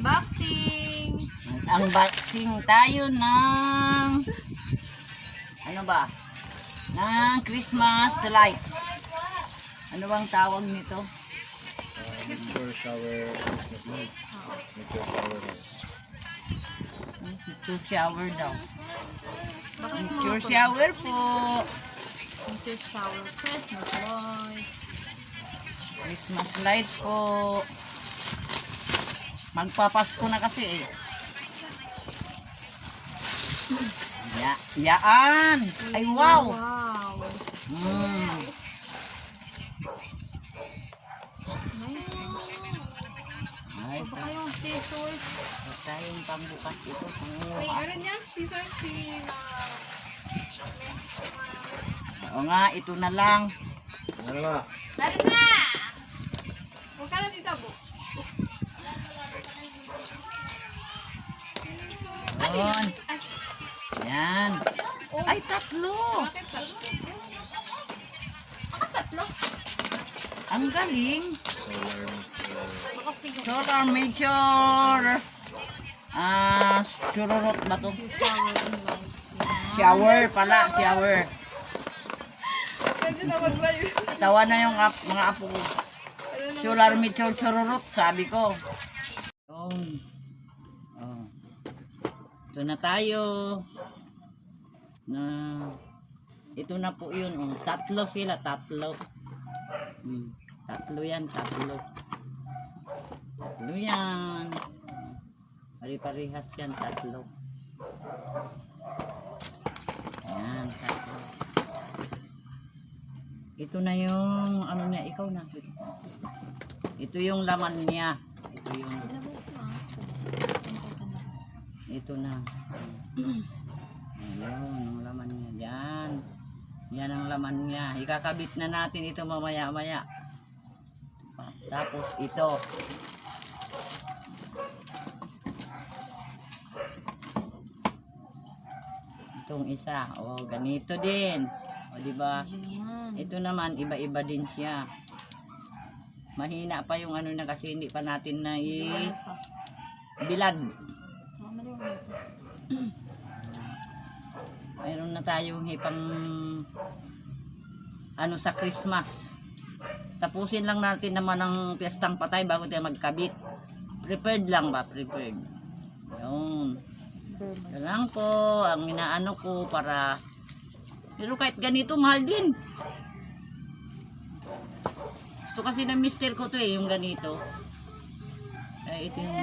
Unboxing! Unboxing tayo ng ano ba? Ng Christmas light. Ano bang tawag nito? Meteor shower Christmas light. Meteor shower light. Meteor shower daw. Meteor shower po. Meteor shower Christmas light. Christmas light po. Magpapasko na kasi eh. Yaan! Ay wow! Wow! Ay, Baka yung scissors. tayong pambukas ito. Ay, ano niya? Scissors si Oo nga, ito na lang. Ano na? Meron na! Huwag ka na titabo. Yun. Yan. Ay, tatlo. Bakit tatlo? Bakit tatlo? Ang galing. Baka sige. Solar Meteor. Chururot ba to? Shower pala, shower. Pwede naman ba yun? Tawa na yung mga apo ko. Solar Meteor chururot, sabi ko. Yun. Oh. Ito na tayo. Ito na po yun. Oh. Tatlo sila, tatlo. Tatlo yan, tatlo. Tatlo yan. Pari-parihas yan, tatlo. Yan, tatlo. Ito na yung, ano niya, ikaw na. Ito yung laman niya. Ito yung, ito na. Ayun, ang laman niya. Yan. Yan ang laman niya. Ikakabit na natin ito mamaya-maya. Tapos ito. Itong isa. O, ganito din. O, diba? Ito naman, iba-iba din siya. Mahina pa yung ano na kasi hindi pa natin na bilad. Mayroon na tayong hipang ano sa Christmas. Tapusin lang natin naman ang piyestang patay bago tayo magkabit. Prepared lang ba? Prepared. Yun. Ito lang po ang inaano ko para pero kahit ganito mahal din. Gusto kasi ng mister ko to eh yung ganito. Ito yung